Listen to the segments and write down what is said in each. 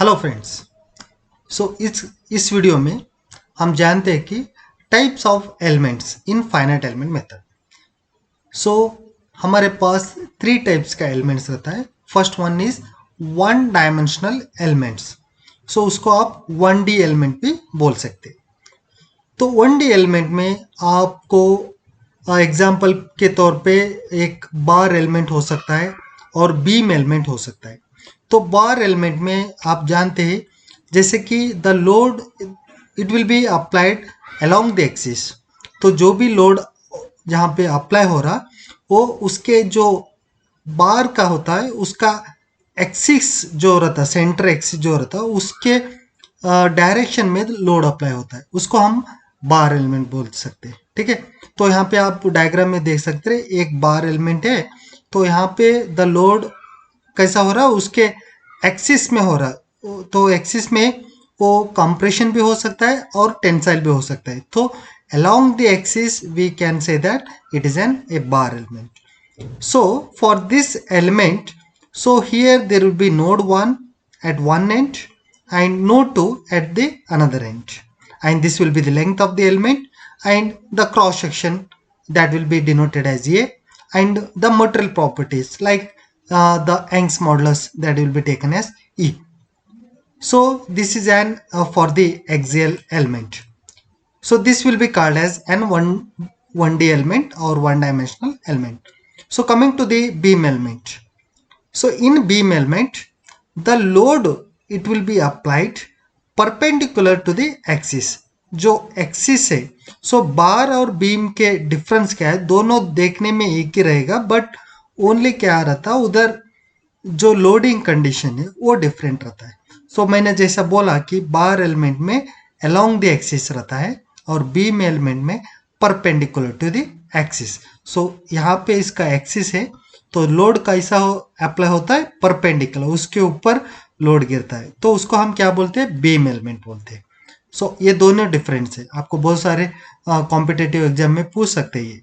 Hello friends. इस video में हम जानते हैं कि types of elements in finite element method. So हमारे पास थ्री टाइप्स का एलिमेंट्स रहता है। First one is one dimensional elements. So उसको आप वन डी एलिमेंट भी बोल सकते हैं। तो वन डी एलिमेंट में आपको एग्जाम्पल के तौर पे एक बार एलिमेंट हो सकता है और बीम एलिमेंट हो सकता है। तो बार एलिमेंट में आप जानते हैं जैसे कि the load it will be applied along the axis. तो जो भी लोड जहाँ पे अप्लाई हो रहा वो उसके जो बार का होता है उसका एक्सिस जो रहता है, सेंटर एक्सिस जो रहता है उसके डायरेक्शन में लोड अप्लाई होता है, उसको हम बार एलिमेंट बोल सकते हैं। ठीक है, तो यहाँ पे आप डायग्राम में देख सकते हैं एक बार एलिमेंट है। तो यहाँ पे द लोड कैसा हो रहा है, उसके एक्सिस में हो रहा है। तो एक्सिस में वो कंप्रेशन भी हो सकता है और टेंसाइल भी हो सकता है। तो along the axis we can say that it is a bar element. So for this element, so here there will be node 1 at one end and node 2 at the another end, and this will be the length of the element and the cross section that will be denoted as A, and the material properties like the Young's modulus that will be taken as E. So this is an for the axial element. So this will be called as an 1D element or one dimensional element. So coming to the beam element. So in beam element, the load it will be applied perpendicular to the axis. जो axis है, सो बार और beam के difference क्या है, दोनों देखने में एक ही रहेगा, बट ओनली क्या रहता है उधर जो लोडिंग कंडीशन है वो डिफरेंट रहता है। सो मैंने जैसा बोला कि बार एलिमेंट में अलोंग द एक्सिस रहता है और बीम एलिमेंट में परपेंडिकुलर टू द एक्सिस। सो यहाँ पे इसका एक्सिस है तो लोड कैसा अप्लाई होता है, परपेंडिकुलर, उसके ऊपर लोड गिरता है, तो उसको हम क्या बोलते हैं, बीम एलिमेंट बोलते हैं। सो ये दोनों डिफरेंस है, आपको बहुत सारे कॉम्पिटेटिव एग्जाम में पूछ सकते हैं ये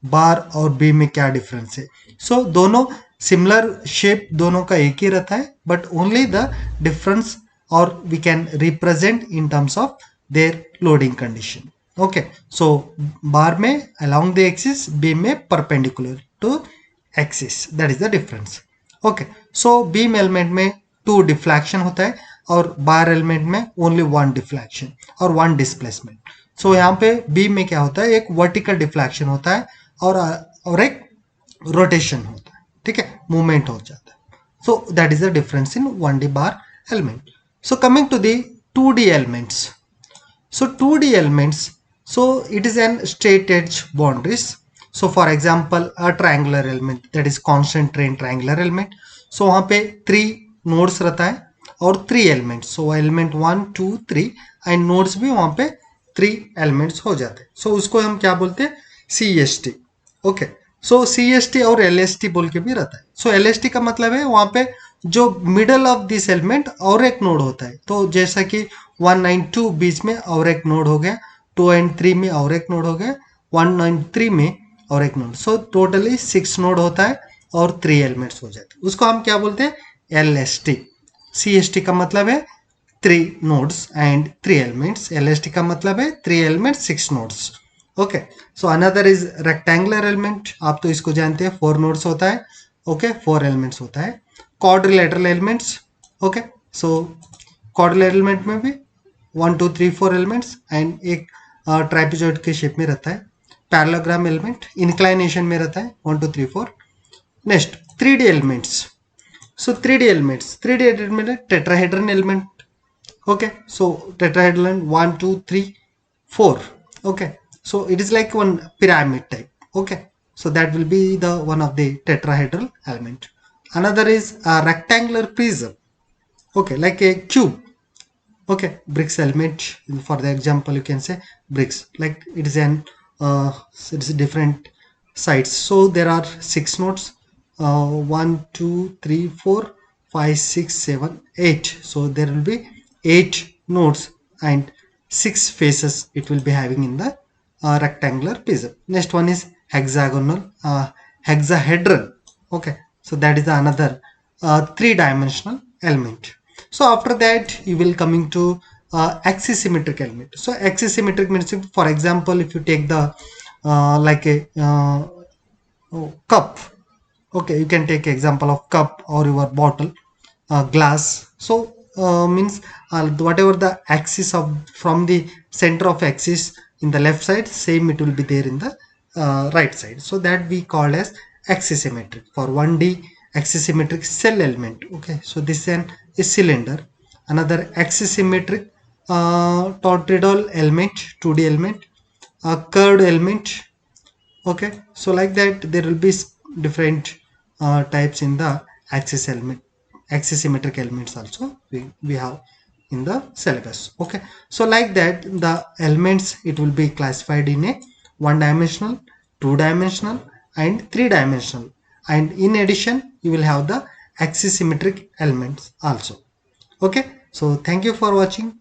बार और बीम में क्या डिफरेंस है। सो दोनों सिमिलर शेप दोनों का एक ही रहता है, बट ओनली द डिफरेंस और we can represent in terms of their loading condition. Okay, so bar में अलोंग द एक्सिस, बीम में perpendicular to axis, that is the difference. Okay, so beam element में two deflection होता है और bar element में only one deflection और one displacement. So यहाँ पे बीम में क्या होता है, एक वर्टिकल डिफ्लेक्शन होता है और एक रोटेशन होता है। ठीक है, मूवमेंट हो जाता है। So that is the difference in 1D bar element. So coming to the 2D elements. So 2D elements, so it is an straight edge boundaries. So for example, a triangular element, that is constant train triangular element. So वहाँ पे 3 nodes रहता है और 3 elements. So element 1, 2, 3 and nodes भी वहाँ पे 3 elements हो जाते हैं. So उसको हम क्या बोलते हैं, CST. ओके, सो CST और LST बोल के भी रहता है. सो LST का मतलब है वहाँ पे जो मिडल ऑफ दिस एलिमेंट और एक नोड होता है। तो जैसा कि 192 बीच में और एक नोड हो गया, 2 एंड 3 में और एक नोड हो गया, 193 में और एक नोड। सो टोटली 6 नोड होता है और 3 एलिमेंट्स हो जाते हैं, उसको हम क्या बोलते हैं, LST. CST का मतलब है 3 nodes and 3 elements. LST का मतलब है 3 elements 6 nodes. Okay, so another is rectangular element, आप तो इसको जानते हैं 4 नोड्स होता है। ओके, 4 एलिमेंट्स होता है। क्वाड्रिलेटरल एलिमेंट्स, ओके, सो क्वाड्रिलेटरल एलिमेंट में भी 1 2 3 4 एलिमेंट्स एंड एक ट्राइपेजॉइड के शेप में रहता है। पैरेललोग्राम एलिमेंट इंक्लाइनेशन में रहता है 1 2 3 4। Next 3D elements. So 3D elements, 3D element tetrahedron element. Okay, so tetrahedron 1 2 3 4. Okay, so it is like one pyramid type. Okay, so that will be the one of the tetrahedral element. Another is a rectangular prism. Okay, like a cube. Okay, bricks element, for the example you can say bricks, like it is an it is different sides. So there are 6 nodes, 1 2 3 4 5 6 7 8. So there will be 8 nodes and 6 faces it will be having in the rectangular prism. Next one is hexagonal hexahedron. Okay, so that is another 3-dimensional element. So after that you will coming to axisymmetric element. So axisymmetric means, for example, if you take the like a cup. Okay, you can take example of cup or your bottle, glass. So means whatever the axis of from the center of axis in the left side, same it will be there in the right side. So that we call as axisymmetric for 1D axisymmetric cell element. Okay, so this is a cylinder. Another axisymmetric tortidal element, 2D element, a curved element. Okay, so like that there will be different types in the axis element, axisymmetric elements also we have in the syllabus. Okay, so like that the elements it will be classified in a one dimensional, two dimensional and three dimensional, and in addition you will have the axisymmetric elements also. Okay, so thank you for watching.